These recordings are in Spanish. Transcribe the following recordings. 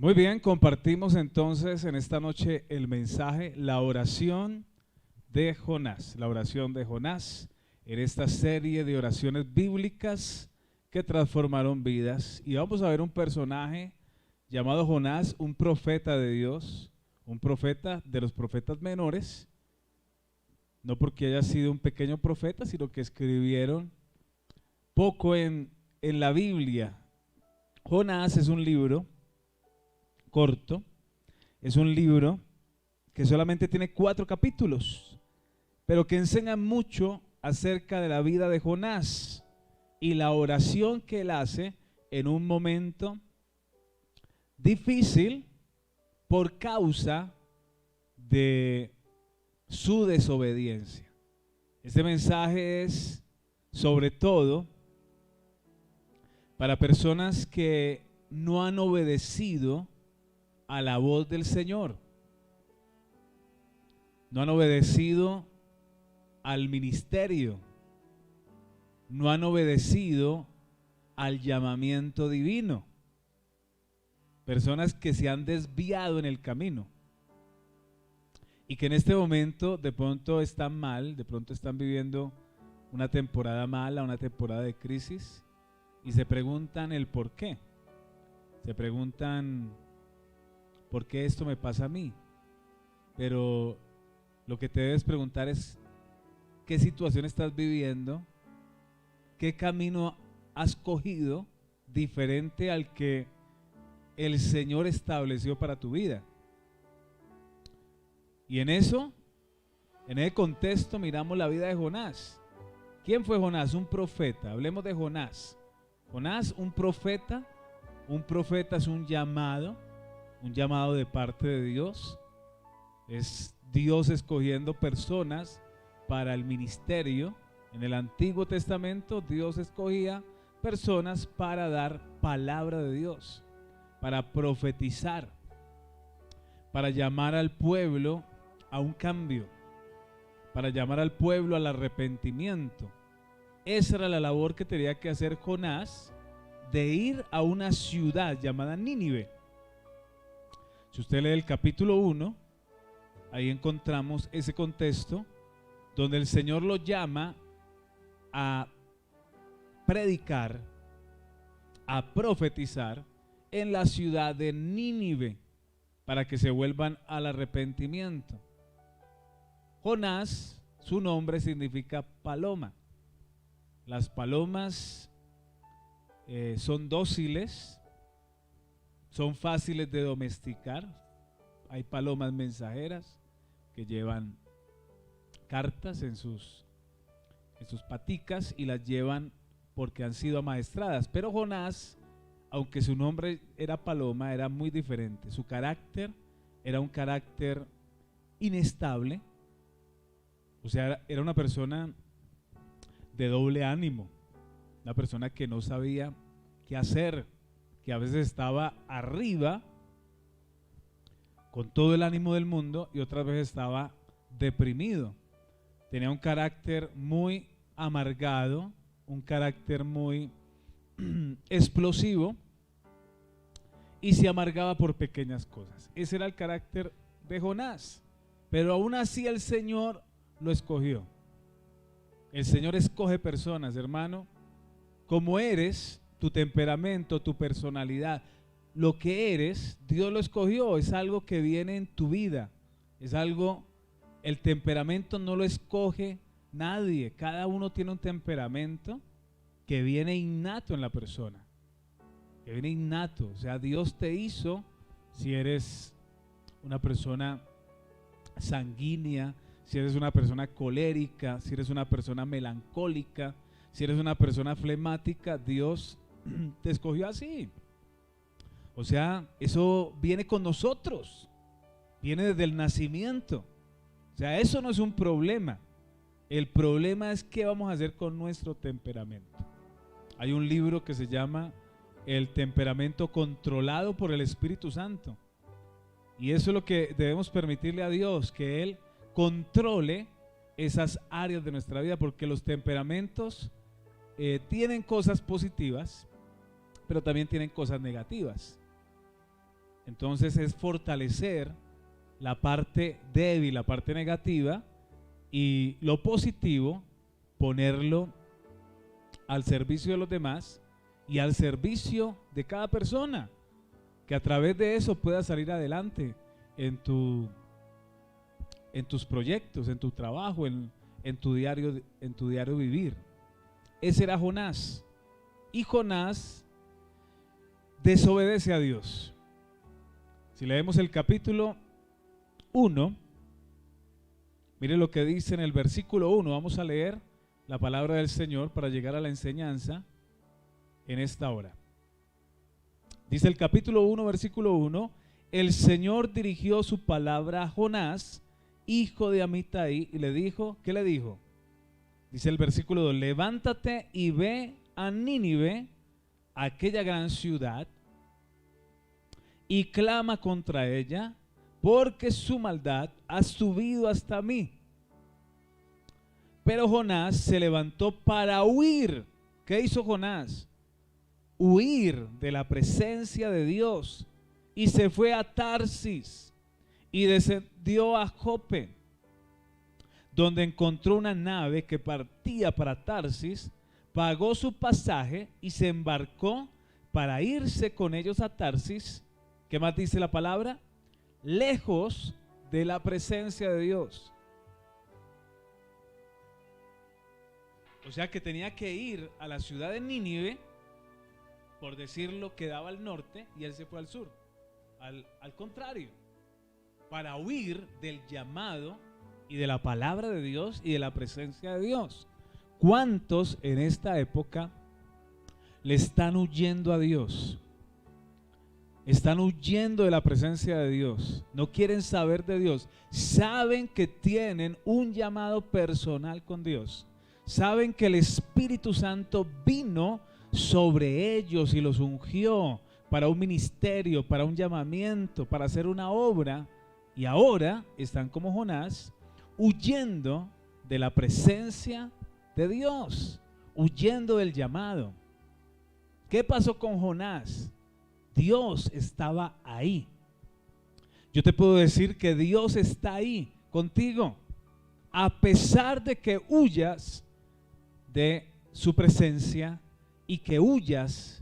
Muy bien, compartimos entonces en esta noche el mensaje, la oración de Jonás. La oración de Jonás en esta serie de oraciones bíblicas que transformaron vidas. Y vamos a ver un personaje llamado Jonás, un profeta de Dios, un profeta de los profetas menores, no porque haya sido un pequeño profeta, sino que escribieron poco en la Biblia. Jonás es un libro corto, es un libro que solamente tiene 4 capítulos, pero que enseña mucho acerca de la vida de Jonás y la oración que él hace en un momento difícil por causa de su desobediencia. Este mensaje es sobre todo para personas que no han obedecido a la voz del Señor, no han obedecido al ministerio, no han obedecido al llamamiento divino, personas que se han desviado en el camino y que en este momento de pronto están mal, de pronto están viviendo una temporada mala, una temporada de crisis, y se preguntan el por qué, se preguntan ¿por qué esto me pasa a mí? Pero lo que te debes preguntar es ¿qué situación estás viviendo? ¿Qué camino has cogido diferente al que el Señor estableció para tu vida? Y en eso, en ese contexto, miramos la vida de Jonás. ¿Quién fue Jonás? Un profeta. Hablemos de Jonás. Jonás, un profeta es un llamado de parte de Dios. Es Dios escogiendo personas para el ministerio. En el Antiguo Testamento Dios escogía personas para dar palabra de Dios, para profetizar, para llamar al pueblo a un cambio, para llamar al pueblo al arrepentimiento. Esa era la labor que tenía que hacer Jonás, de ir a una ciudad llamada Nínive. Si usted lee el capítulo 1, ahí encontramos ese contexto donde el Señor lo llama a predicar, a profetizar en la ciudad de Nínive para que se vuelvan al arrepentimiento. Jonás, su nombre significa paloma. Las palomas son dóciles, son fáciles de domesticar. Hay palomas mensajeras que llevan cartas en sus paticas y las llevan porque han sido amaestradas. Pero Jonás, aunque su nombre era paloma, era muy diferente. Su carácter era un carácter inestable. O sea, era una persona de doble ánimo, una persona que no sabía qué hacer, que a veces estaba arriba con todo el ánimo del mundo y otras veces estaba deprimido. Tenía un carácter muy amargado, un carácter muy explosivo y se amargaba por pequeñas cosas. Ese era el carácter de Jonás, pero aún así el Señor lo escogió. El Señor escoge personas, hermano, como eres, tu temperamento, tu personalidad, lo que eres, Dios lo escogió. Es algo que viene en tu vida, es algo, el temperamento no lo escoge nadie. Cada uno tiene un temperamento que viene innato en la persona, que viene innato. O sea, Dios te hizo, si eres una persona sanguínea, si eres una persona colérica, si eres una persona melancólica, si eres una persona flemática, Dios te escogió así. O sea, eso viene con nosotros, viene desde el nacimiento. O sea, eso no es un problema. El problema es qué vamos a hacer con nuestro temperamento. Hay un libro que se llama El temperamento controlado por el Espíritu Santo. Y eso es lo que debemos permitirle a Dios, que Él controle esas áreas de nuestra vida, porque los temperamentos tienen cosas positivas, pero también tienen cosas negativas. Entonces es fortalecer la parte débil, la parte negativa, y lo positivo ponerlo al servicio de los demás y al servicio de cada persona, que a través de eso pueda salir adelante en tus proyectos, en tu trabajo, en tu diario vivir. Ese era Jonás. Y Jonás desobedece a Dios. Si leemos el capítulo 1, mire lo que dice en el versículo 1. Vamos a leer la palabra del Señor para llegar a la enseñanza en esta hora. Dice el capítulo 1, versículo 1: el Señor dirigió su palabra a Jonás, hijo de Amitai, y le dijo, ¿qué le dijo? Dice el versículo 2: levántate y ve a Nínive, aquella gran ciudad, y clama contra ella, porque su maldad ha subido hasta mí. Pero Jonás se levantó para huir. ¿Qué hizo Jonás? Huir de la presencia de Dios, y se fue a Tarsis y descendió a Jope, donde encontró una nave que partía para Tarsis, pagó su pasaje y se embarcó para irse con ellos a Tarsis. ¿Qué más dice la palabra? Lejos de la presencia de Dios. O sea que tenía que ir a la ciudad de Nínive, por decirlo, quedaba al norte, y él se fue al sur, al contrario, para huir del llamado y de la palabra de Dios y de la presencia de Dios. ¿Cuántos en esta época le están huyendo a Dios. Están huyendo de la presencia de Dios. No quieren saber de Dios. Saben que tienen un llamado personal con Dios. Saben que el Espíritu Santo vino sobre ellos y los ungió para un ministerio, para un llamamiento, para hacer una obra. Y ahora están como Jonás, huyendo de la presencia de Dios, huyendo del llamado. ¿Qué pasó con Jonás? Dios estaba ahí. Yo te puedo decir que Dios está ahí contigo, a pesar de que huyas de su presencia y que huyas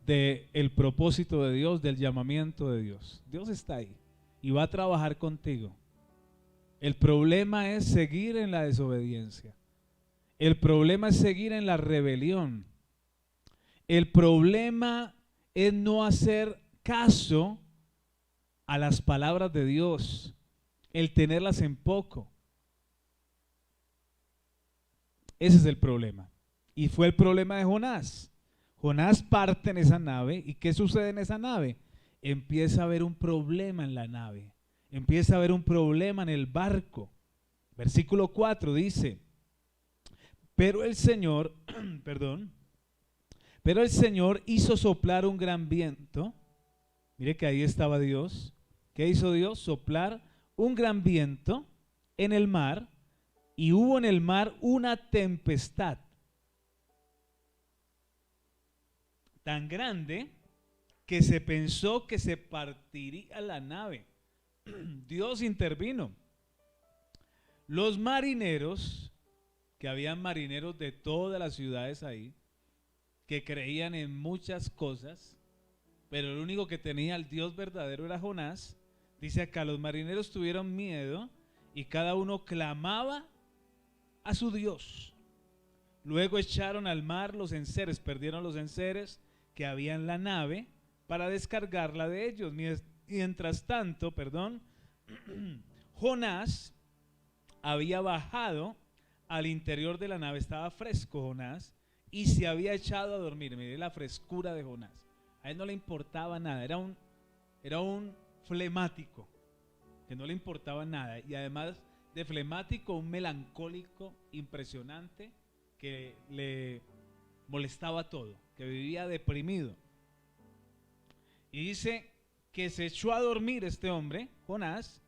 del propósito de Dios, del llamamiento de Dios. Dios está ahí y va a trabajar contigo. El problema es seguir en la desobediencia. El problema es seguir en la rebelión. El problema es no hacer caso a las palabras de Dios, el tenerlas en poco. Ese es el problema. Y fue el problema de Jonás. Jonás parte en esa nave. ¿Y qué sucede en esa nave? Empieza a haber un problema en la nave. Empieza a haber un problema en el barco. Versículo 4 dice: pero el Señor, pero el Señor hizo soplar un gran viento. Mire que ahí estaba Dios. ¿Qué hizo Dios? Soplar un gran viento en el mar, y hubo en el mar una tempestad tan grande que se pensó que se partiría la nave. Dios intervino. Los marineros, que habían marineros de todas las ciudades ahí, que creían en muchas cosas, pero el único que tenía al Dios verdadero era Jonás. Dice acá, los marineros tuvieron miedo y cada uno clamaba a su Dios. Luego echaron al mar los enseres, perdieron los enseres que había en la nave para descargarla de ellos. Mientras tanto, Jonás había bajado al interior de la nave, estaba fresco Jonás, y se había echado a dormir. Mire la frescura de Jonás. A él no le importaba nada, era un flemático, que no le importaba nada, y además de flemático, un melancólico impresionante que le molestaba todo, que vivía deprimido. Y dice que se echó a dormir este hombre, Jonás.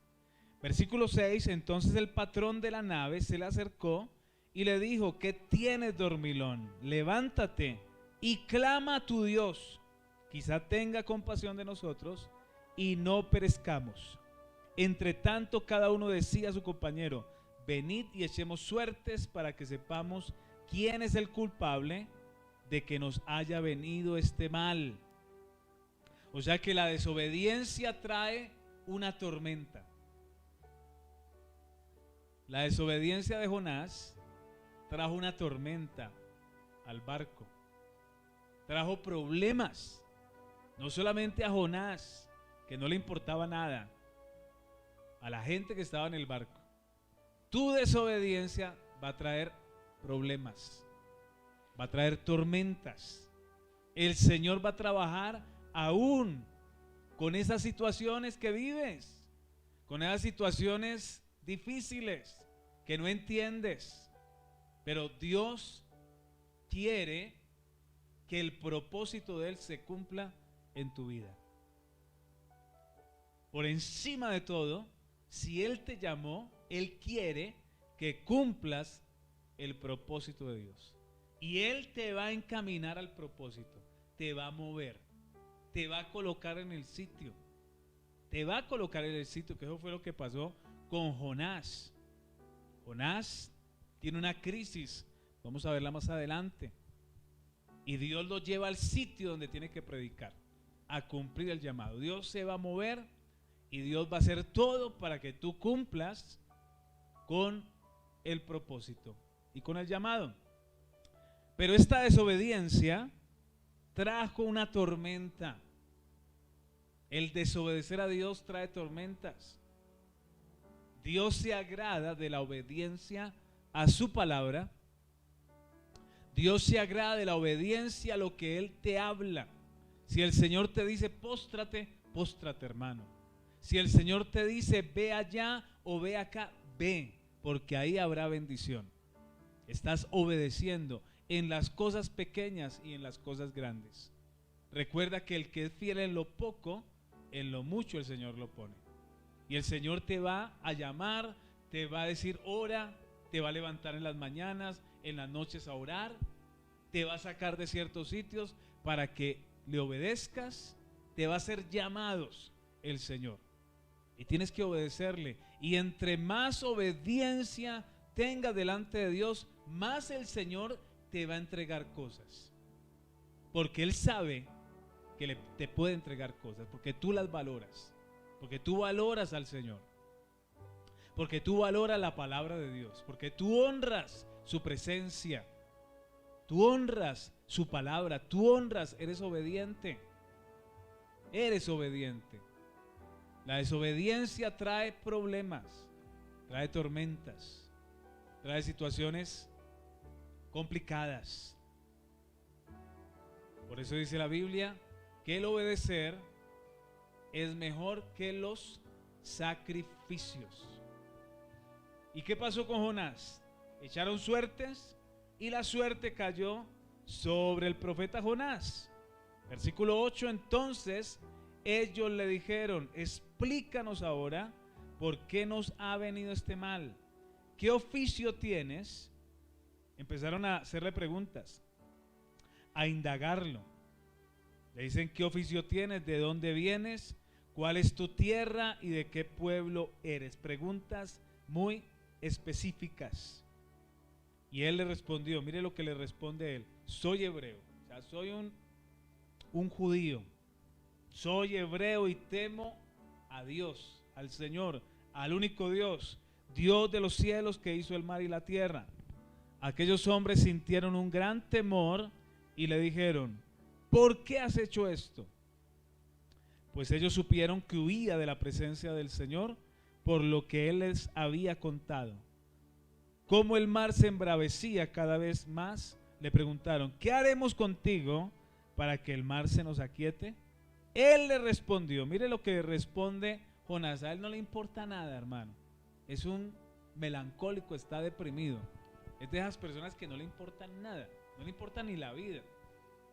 Versículo 6, entonces el patrón de la nave se le acercó y le dijo: ¿qué tienes, dormilón? Levántate y clama a tu Dios, quizá tenga compasión de nosotros y no perezcamos. Entre tanto, cada uno decía a su compañero: venid y echemos suertes para que sepamos quién es el culpable de que nos haya venido este mal. O sea que la desobediencia trae una tormenta. La desobediencia de Jonás trajo una tormenta al barco. Trajo problemas, no solamente a Jonás, que no le importaba nada, a la gente que estaba en el barco. Tu desobediencia va a traer problemas, va a traer tormentas. El Señor va a trabajar aún con esas situaciones que vives, con esas situaciones difíciles que no entiendes, pero Dios quiere que el propósito de Él se cumpla en tu vida. Por encima de todo, si Él te llamó, Él quiere que cumplas el propósito de Dios, y Él te va a encaminar al propósito, te va a mover, te va a colocar en el sitio, que eso fue lo que pasó con Jonás. Jonás tiene una crisis, vamos a verla más adelante, y Dios lo lleva al sitio donde tiene que predicar, a cumplir el llamado. Dios se va a mover y Dios va a hacer todo para que tú cumplas con el propósito y con el llamado. Pero esta desobediencia trajo una tormenta. El desobedecer a Dios trae tormentas. Dios se agrada de la obediencia a su palabra. Dios se agrada de la obediencia a lo que Él te habla. Si el Señor te dice póstrate, póstrate, hermano. Si el Señor te dice ve allá o ve acá, ve, porque ahí habrá bendición. Estás obedeciendo en las cosas pequeñas y en las cosas grandes. Recuerda que el que es fiel en lo poco, en lo mucho el Señor lo pone. Y el Señor te va a llamar, te va a decir ora, te va a levantar en las mañanas, en las noches a orar, te va a sacar de ciertos sitios para que le obedezcas, te va a hacer llamados el Señor. Y tienes que obedecerle. Y entre más obediencia tengas delante de Dios, más el Señor te va a entregar cosas. Porque Él sabe que te puede entregar cosas, porque tú las valoras, porque tú valoras al Señor, porque tú valoras la palabra de Dios, porque tú honras su presencia, tú honras su palabra, tú honras, eres obediente, eres obediente. La desobediencia trae problemas, trae tormentas, trae situaciones complicadas. Por eso dice la Biblia que el obedecer es mejor que los sacrificios. ¿Y qué pasó con Jonás? Echaron suertes y la suerte cayó sobre el profeta Jonás. Versículo 8, entonces ellos le dijeron, explícanos ahora por qué nos ha venido este mal. ¿Qué oficio tienes? Empezaron a hacerle preguntas, a indagarlo. Le dicen, ¿qué oficio tienes? ¿De dónde vienes? ¿Cuál es tu tierra? ¿Y de qué pueblo eres? Preguntas muy específicas. Y él le respondió, mire lo que le responde él, soy hebreo, o sea, soy un judío, soy hebreo y temo a Dios, al Señor, al único Dios, Dios de los cielos que hizo el mar y la tierra. Aquellos hombres sintieron un gran temor y le dijeron, ¿por qué has hecho esto? Pues ellos supieron que huía de la presencia del Señor por lo que Él les había contado. Como el mar se embravecía cada vez más, le preguntaron, ¿qué haremos contigo para que el mar se nos aquiete? Él le respondió, mire lo que responde Jonás, a él no le importa nada, hermano. Es un melancólico, está deprimido. Es de esas personas que no le importan nada, no le importa ni la vida.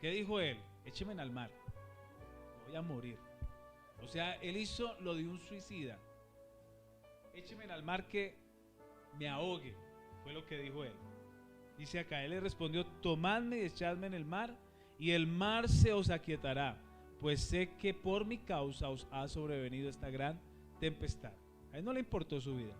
¿Qué dijo él? Écheme al mar, voy a morir. O sea, él hizo lo de un suicida. Écheme al mar que me ahogue, fue lo que dijo él. Dice acá, él le respondió, tomadme y echadme en el mar, y el mar se os aquietará, pues sé que por mi causa os ha sobrevenido esta gran tempestad. A él no le importó su vida.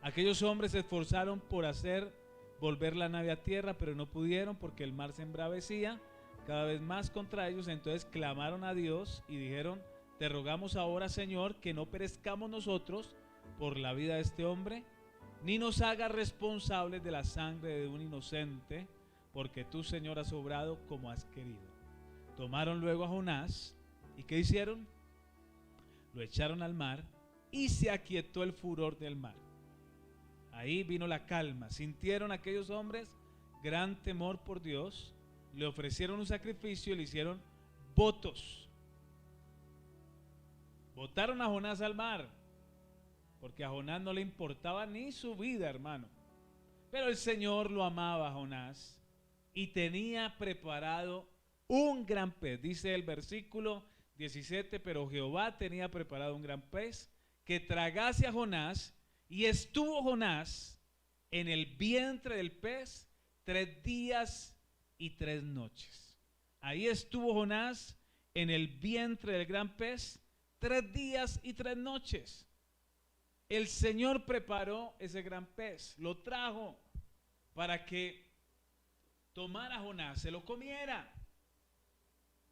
Aquellos hombres se esforzaron por hacer volver la nave a tierra, pero no pudieron porque el mar se embravecía cada vez más contra ellos. Entonces clamaron a Dios y dijeron, te rogamos ahora, Señor, que no perezcamos nosotros por la vida de este hombre, ni nos hagas responsables de la sangre de un inocente, porque tú, Señor, has obrado como has querido. Tomaron luego a Jonás, ¿y qué hicieron? Lo echaron al mar y se aquietó el furor del mar. Ahí vino la calma. Sintieron aquellos hombres gran temor por Dios, le ofrecieron un sacrificio y le hicieron votos. Botaron a Jonás al mar, porque a Jonás no le importaba ni su vida, hermano. Pero el Señor lo amaba a Jonás y tenía preparado un gran pez. Dice el versículo 17, pero Jehová tenía preparado un gran pez que tragase a Jonás, y estuvo Jonás en el vientre del pez 3 días y 3 noches. Ahí estuvo Jonás en el vientre del gran pez 3 días y 3 noches. El Señor preparó ese gran pez, lo trajo para que tomara a Jonás, se lo comiera.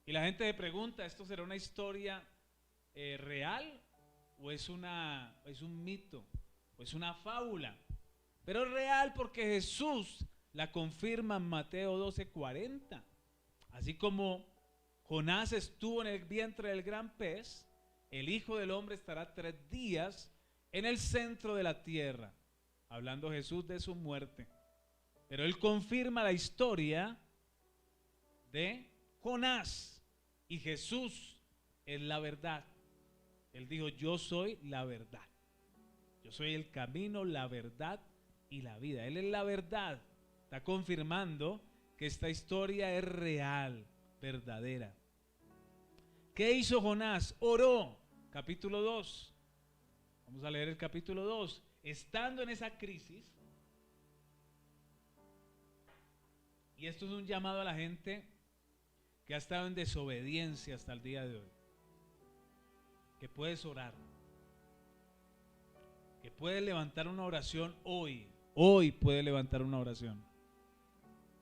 Y la gente se pregunta, ¿esto será una historia real o es un mito o es una fábula? Pero es real porque Jesús la confirma en Mateo 12:40. Así como Jonás estuvo en el vientre del gran pez, el Hijo del Hombre estará 3 días en el centro de la tierra, hablando Jesús de su muerte. Pero él confirma la historia de Jonás, y Jesús es la verdad. Él dijo: yo soy la verdad, yo soy el camino, la verdad y la vida. Él es la verdad. Está confirmando que esta historia es real, verdadera. ¿Qué hizo Jonás? Oró. Capítulo 2. Vamos a leer el capítulo 2. Estando en esa crisis, y esto es un llamado a la gente que ha estado en desobediencia hasta el día de hoy, que puedes orar, que puedes levantar una oración hoy. Hoy puedes levantar una oración.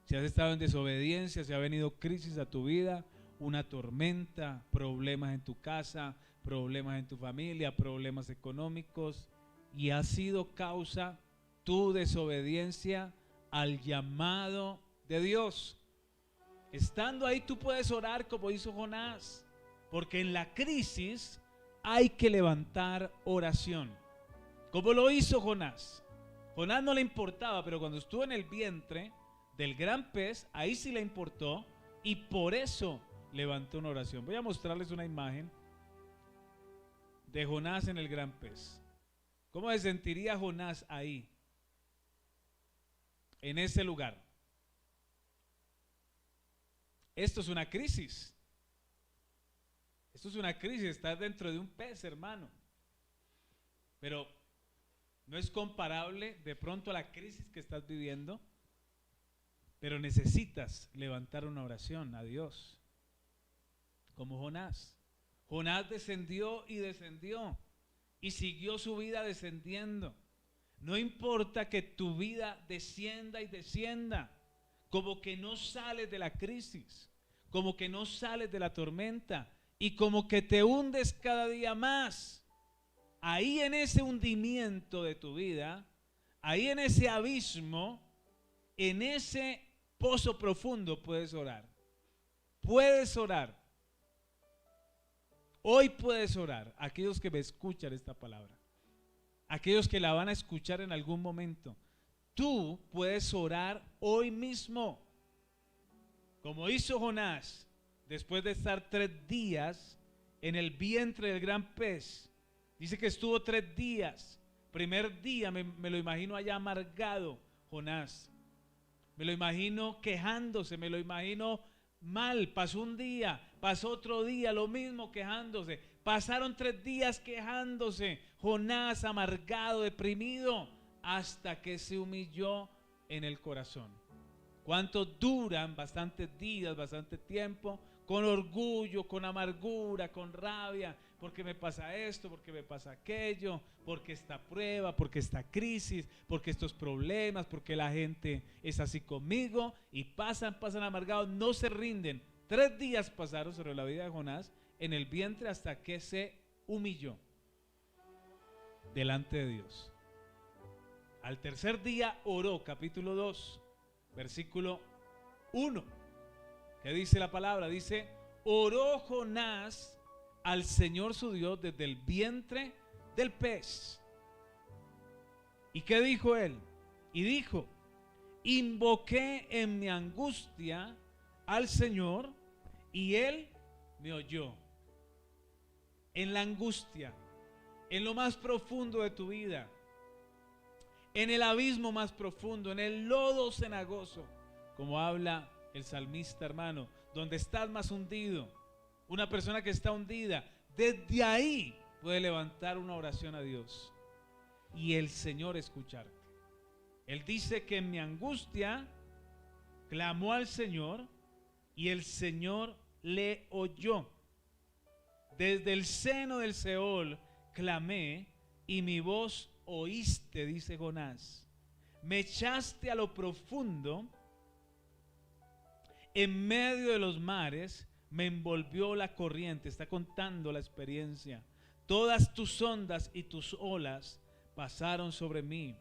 Si has estado en desobediencia, si ha venido crisis a tu vida, una tormenta, problemas en tu casa, problemas en tu familia, problemas económicos, y ha sido causa tu desobediencia al llamado de Dios. Estando ahí tú puedes orar como hizo Jonás, porque en la crisis hay que levantar oración, como lo hizo Jonás. Jonás no le importaba, pero cuando estuvo en el vientre del gran pez, ahí sí le importó, y por eso levantó una oración. Voy a mostrarles una imagen de Jonás en el gran pez. ¿Cómo se sentiría Jonás ahí, en ese lugar? Esto es una crisis. Esto es una crisis. Estás dentro de un pez, hermano. Pero no es comparable de pronto a la crisis que estás viviendo. Pero necesitas levantar una oración a Dios, como Jonás. Jonás descendió y descendió, y siguió su vida descendiendo. No importa que tu vida descienda y descienda, como que no sales de la crisis, como que no sales de la tormenta, y como que te hundes cada día más. Ahí en ese hundimiento de tu vida, ahí en ese abismo, en ese pozo profundo, puedes orar. Puedes orar. Hoy puedes orar. Aquellos que me escuchan esta palabra, aquellos que la van a escuchar en algún momento, tú puedes orar hoy mismo, como hizo Jonás, después de estar 3 días en el vientre del gran pez. Dice que estuvo 3 días. Primer día me lo imagino allá amargado, Jonás. Me lo imagino quejándose, me lo imagino mal. Pasó un día, pasó otro día, lo mismo, quejándose. Pasaron 3 días quejándose. Jonás amargado, deprimido, hasta que se humilló en el corazón. ¿Cuántos duran? Bastantes días, bastante tiempo, con orgullo, con amargura, con rabia, porque me pasa esto, porque me pasa aquello, porque esta prueba, porque esta crisis, porque estos problemas, porque la gente es así conmigo, y pasan amargados, no se rinden. 3 días pasaron sobre la vida de Jonás en el vientre hasta que se humilló delante de Dios. Al tercer día oró, capítulo 2, versículo 1. ¿Qué dice la palabra? Dice: oró Jonás al Señor su Dios desde el vientre del pez. ¿Y qué dijo él? Y dijo: invoqué en mi angustia al Señor, y él me oyó. En la angustia, en lo más profundo de tu vida, en el abismo más profundo, en el lodo cenagoso, como habla el salmista, hermano, donde estás más hundido, una persona que está hundida, desde ahí puede levantar una oración a Dios y el Señor escucharte. Él dice que en mi angustia clamó al Señor y el Señor le oyó. Desde el seno del Seol clamé y mi voz oíste, dice Jonás. Me echaste a lo profundo, en medio de los mares me envolvió la corriente. Está contando la experiencia. Todas tus ondas y tus olas pasaron sobre mí.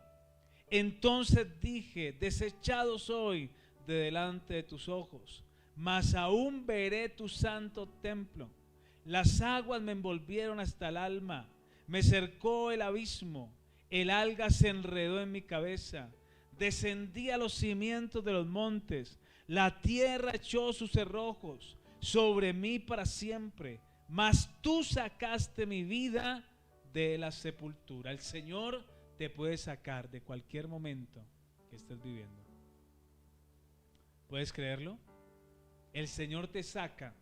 Entonces dije: desechado soy de delante de tus ojos, mas aún veré tu santo templo. Las aguas me envolvieron hasta el alma, me cercó el abismo, el alga se enredó en mi cabeza. descendí a los cimientos de los montes, la tierra echó sus cerrojos sobre mí para siempre, mas tú sacaste mi vida de la sepultura. El Señor te puede sacar de cualquier momento que estés viviendo. ¿Puedes creerlo? El Señor te saca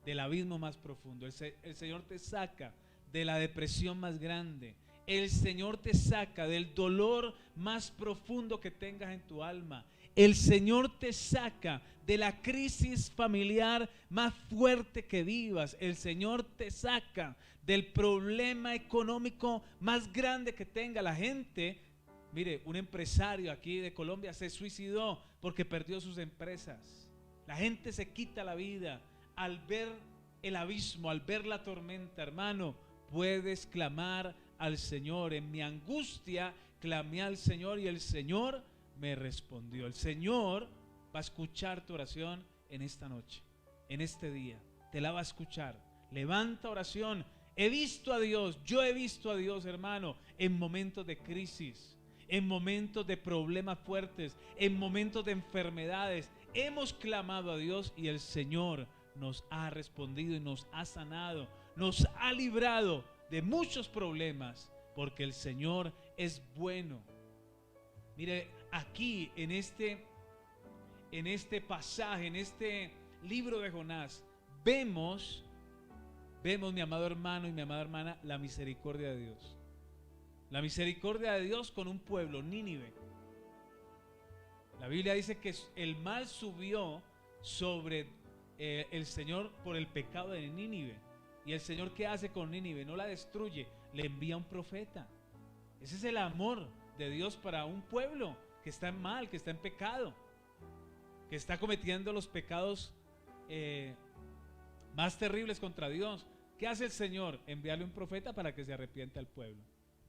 del abismo más profundo. El Señor te saca de la depresión más grande. El Señor te saca del dolor más profundo que tengas en tu alma. El Señor te saca de la crisis familiar más fuerte que vivas. El Señor te saca del problema económico más grande que tenga la gente. Mire, un empresario aquí de Colombia se suicidó porque perdió sus empresas. La gente se quita la vida al ver el abismo, al ver la tormenta. Hermano, puedes clamar al Señor. En mi angustia clamé al Señor y el Señor me respondió. El Señor va a escuchar tu oración en esta noche, en este día. Te la va a escuchar. Levanta oración. He visto a Dios, yo he visto a Dios, hermano, en momentos de crisis, en momentos de problemas fuertes, en momentos de enfermedades. Hemos clamado a Dios y el Señor nos ha respondido y nos ha sanado, nos ha librado de muchos problemas, porque el Señor es bueno. Mire, aquí en este pasaje, en este libro de Jonás, vemos, mi amado hermano y mi amada hermana, la misericordia de Dios. La misericordia de Dios con un pueblo, Nínive. La Biblia dice que el mal subió sobre el Señor por el pecado de Nínive. Y el Señor, ¿qué hace con Nínive? No la destruye, le envía un profeta. Ese es el amor de Dios para un pueblo que está en mal, que está en pecado, que está cometiendo los pecados más terribles contra Dios. ¿Qué hace el Señor? Enviarle un profeta para que se arrepienta al pueblo.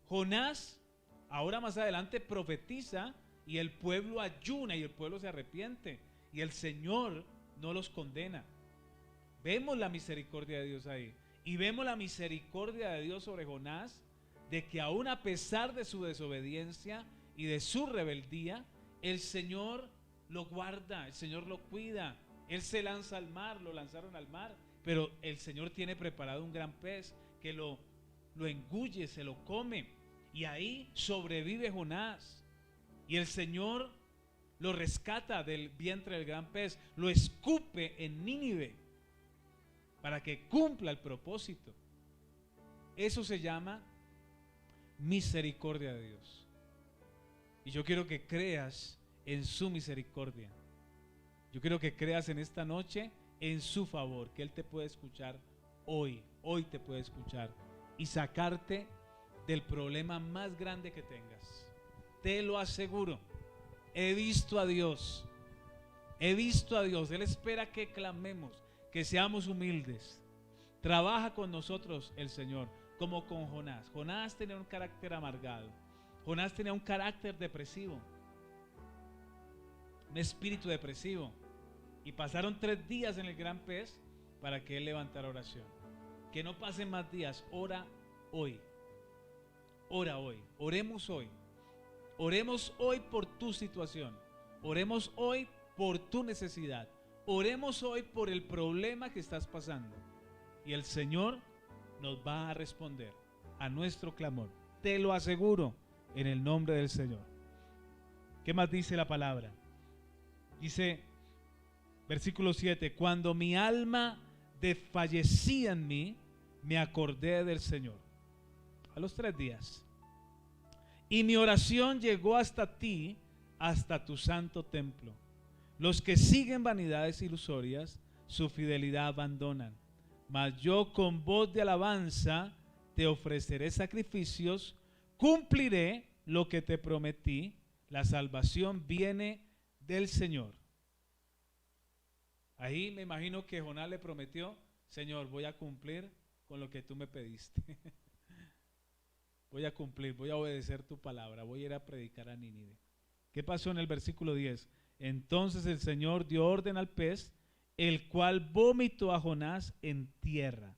Jonás, ahora más adelante, profetiza y el pueblo ayuna y el pueblo se arrepiente y el Señor no los condena. Vemos la misericordia de Dios ahí y vemos la misericordia de Dios sobre Jonás, de que aún a pesar de su desobediencia y de su rebeldía, el Señor lo guarda, el Señor lo cuida. Él se lanza al mar, lo lanzaron al mar, pero el Señor tiene preparado un gran pez que lo engulle, se lo come, y ahí sobrevive Jonás. Y el Señor lo rescata del vientre del gran pez, lo escupe en Nínive para que cumpla el propósito. Eso se llama misericordia de Dios. Y yo quiero que creas en su misericordia. Yo quiero que creas en esta noche en su favor, que Él te puede escuchar hoy te puede escuchar y sacarte del problema más grande que tengas. Te lo aseguro. He visto a Dios. Él espera que clamemos, que seamos humildes. Trabaja con nosotros el Señor, como con Jonás. Jonás tenía un carácter amargado. Jonás tenía un carácter depresivo, un espíritu depresivo. Y pasaron 3 días en el gran pez para que él levantara oración. Que no pasen más días. Ora hoy. Oremos hoy. Oremos hoy por tu situación. Oremos hoy por tu necesidad. Oremos hoy por el problema que estás pasando. Y el Señor nos va a responder a nuestro clamor. Te lo aseguro en el nombre del Señor. ¿Qué más dice la palabra? Dice, versículo 7, cuando mi alma desfallecía en mí, me acordé del Señor. A los 3 días. Y mi oración llegó hasta ti, hasta tu santo templo. Los que siguen vanidades ilusorias, su fidelidad abandonan. Mas yo con voz de alabanza te ofreceré sacrificios, cumpliré lo que te prometí, la salvación viene del Señor. Ahí me imagino que Jonás le prometió, Señor, voy a cumplir con lo que tú me pediste. Voy a cumplir, voy a obedecer tu palabra, voy a ir a predicar a Nínive. ¿Qué pasó en el versículo 10? Entonces el Señor dio orden al pez, el cual vomitó a Jonás en tierra.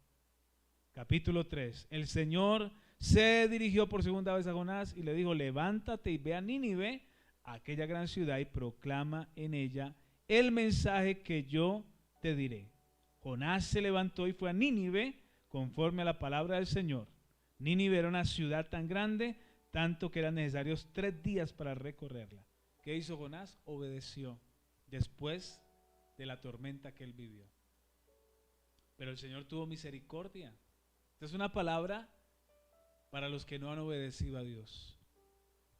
Capítulo 3. El Señor se dirigió por segunda vez a Jonás y le dijo, levántate y ve a Nínive, a aquella gran ciudad y proclama en ella el mensaje que yo te diré. Jonás se levantó y fue a Nínive conforme a la palabra del Señor. Nínive era una ciudad tan grande, tanto que eran necesarios 3 días para recorrerla. ¿Qué hizo Jonás? Obedeció después de la tormenta que él vivió. Pero el Señor tuvo misericordia. Esta es una palabra para los que no han obedecido a Dios.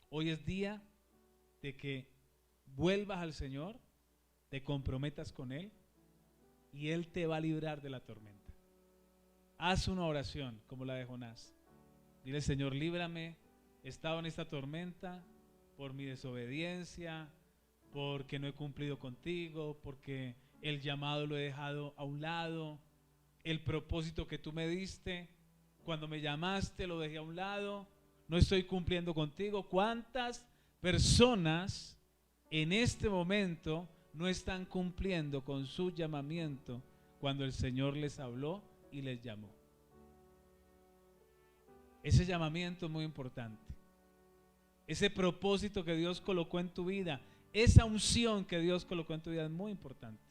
Hoy es día de que vuelvas al Señor, te comprometas con Él y Él te va a librar de la tormenta. Haz una oración como la de Jonás. Dile: Señor, líbrame, he estado en esta tormenta por mi desobediencia, porque no he cumplido contigo, porque el llamado lo he dejado a un lado, el propósito que tú me diste, cuando me llamaste lo dejé a un lado, no estoy cumpliendo contigo. ¿Cuántas personas en este momento no están cumpliendo con su llamamiento cuando el Señor les habló y les llamó? Ese llamamiento es muy importante. Ese propósito que Dios colocó en tu vida, esa unción que Dios colocó en tu vida es muy importante.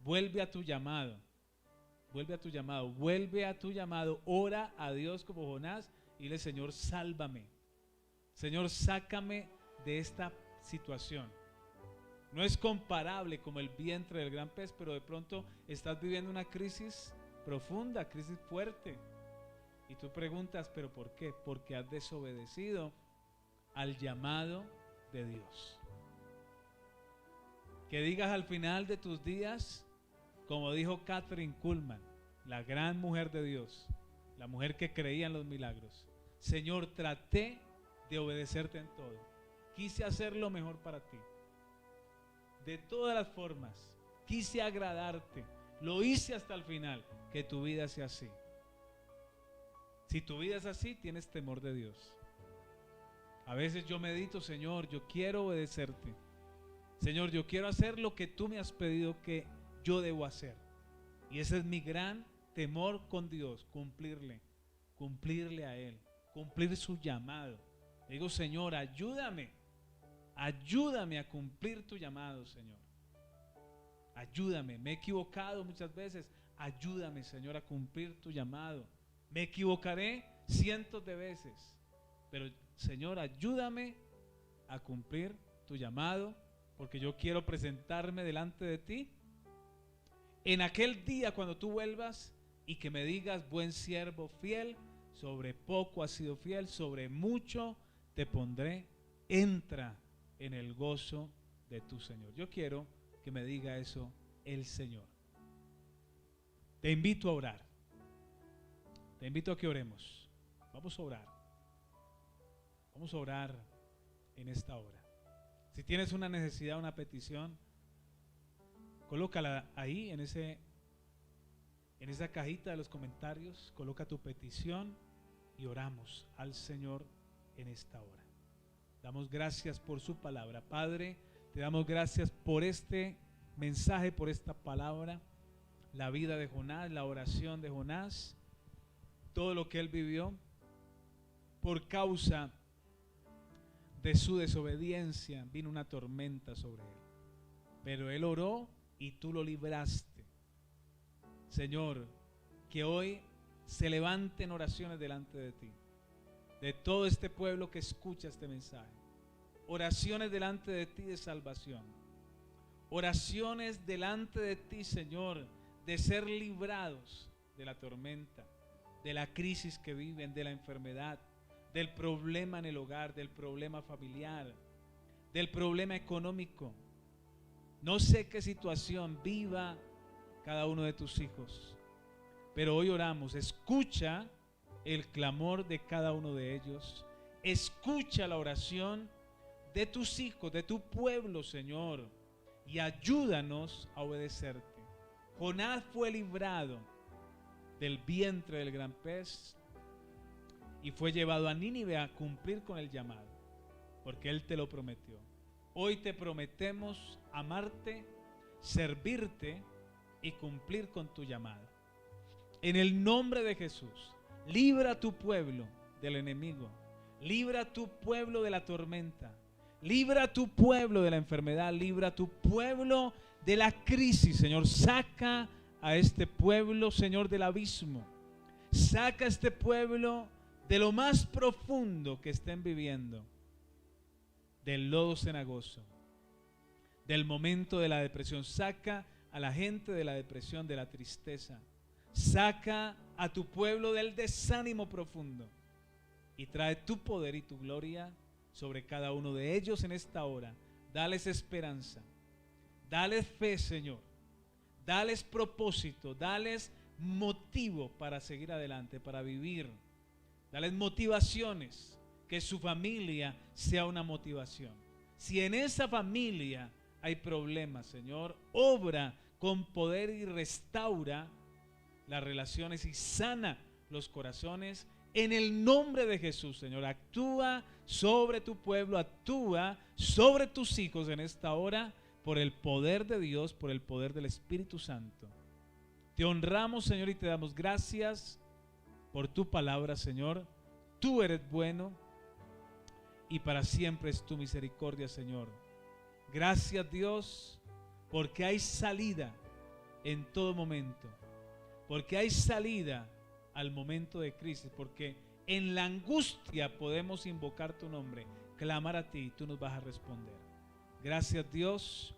Vuelve a tu llamado. Vuelve a tu llamado, vuelve a tu llamado, ora a Dios como Jonás y dile: Señor, sálvame, Señor, sácame de esta situación. No es comparable como el vientre del gran pez, pero de pronto estás viviendo una crisis profunda, crisis fuerte. Y tú preguntas: ¿pero por qué? Porque has desobedecido al llamado de Dios. Que digas al final de tus días, como dijo Kathryn Kuhlman, la gran mujer de Dios, la mujer que creía en los milagros: Señor, traté de obedecerte en todo, quise hacer lo mejor para ti, de todas las formas, quise agradarte, lo hice hasta el final. Que tu vida sea así. Si tu vida es así, tienes temor de Dios. A veces yo medito: Señor, yo quiero obedecerte, Señor, yo quiero hacer lo que tú me has pedido que yo debo hacer. Y ese es mi gran temor con Dios, cumplirle a Él, cumplir su llamado. Le digo: Señor, ayúdame a cumplir tu llamado, Señor. Ayúdame, me he equivocado muchas veces, ayúdame, Señor, a cumplir tu llamado. Me equivocaré cientos de veces, pero Señor, ayúdame a cumplir tu llamado, porque yo quiero presentarme delante de ti en aquel día cuando tú vuelvas y que me digas: buen siervo fiel, sobre poco has sido fiel, sobre mucho te pondré, entra en el gozo de tu Señor. Yo quiero que me diga eso el Señor. Te invito a orar. Te invito a que oremos. Vamos a orar. Vamos a orar en esta hora. Si tienes una necesidad, una petición, colócala ahí en esa cajita de los comentarios. Coloca tu petición y oramos al Señor en esta hora. Damos gracias por su palabra. Padre, te damos gracias por este mensaje, por esta palabra, la vida de Jonás, la oración de Jonás, todo lo que él vivió por causa de su desobediencia. Vino una tormenta sobre él, pero él oró y tú lo libraste. Señor, que hoy se levanten oraciones delante de ti, de todo este pueblo que escucha este mensaje. Oraciones delante de ti de salvación. Oraciones delante de ti, Señor, de ser librados de la tormenta, de la crisis que viven, de la enfermedad, del problema en el hogar, del problema familiar, del problema económico. No sé qué situación viva cada uno de tus hijos, pero hoy oramos: escucha el clamor de cada uno de ellos, escucha la oración de tus hijos, de tu pueblo, Señor, y ayúdanos a obedecerte. Jonás fue librado del vientre del gran pez y fue llevado a Nínive a cumplir con el llamado, porque él te lo prometió. Hoy te prometemos amarte, servirte y cumplir con tu llamado. En el nombre de Jesús, libra a tu pueblo del enemigo, libra a tu pueblo de la tormenta, Libra a tu pueblo de la enfermedad, libra a tu pueblo de la crisis, Señor. Saca a este pueblo, Señor, del abismo. Saca a este pueblo de lo más profundo que estén viviendo, del lodo cenagoso, del momento de la depresión. Saca a la gente de la depresión, de la tristeza. Saca a tu pueblo del desánimo profundo y trae tu poder y tu gloria sobre cada uno de ellos en esta hora. Dales esperanza, dales fe, Señor. Dales propósito, dales motivo para seguir adelante, para vivir. Dales motivaciones, que su familia sea una motivación. Si en esa familia hay problemas, Señor, obra con poder y restaura las relaciones y sana los corazones en el nombre de Jesús, Señor. Actúa sobre tu pueblo, actúa sobre tus hijos en esta hora por el poder de Dios, por el poder del Espíritu Santo. Te honramos, Señor, y te damos gracias por tu palabra, Señor. Tú eres bueno y para siempre es tu misericordia, Señor. Gracias, Dios, porque hay salida en todo momento, porque hay salida al momento de crisis, porque en la angustia podemos invocar tu nombre, clamar a ti y tú nos vas a responder. Gracias, Dios.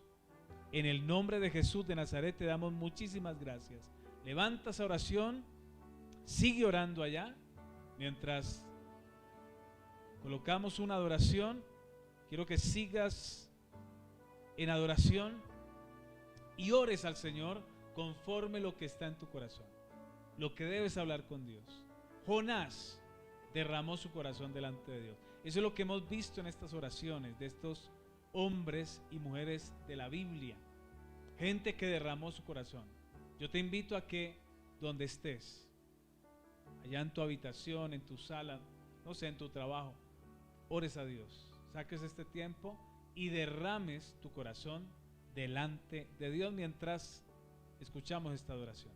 En el nombre de Jesús de Nazaret te damos muchísimas gracias. Levanta esa oración, sigue orando allá, mientras colocamos una adoración. Quiero que sigas en adoración y ores al Señor conforme lo que está en tu corazón, lo que debes hablar con Dios. Jonás derramó su corazón delante de Dios. Eso es lo que hemos visto en estas oraciones de estos hombres y mujeres de la Biblia, gente que derramó su corazón. Yo te invito a que donde estés, allá en tu habitación, en tu sala, no sé, en tu trabajo, ores a Dios, saques este tiempo y derrames tu corazón delante de Dios mientras escuchamos esta adoración.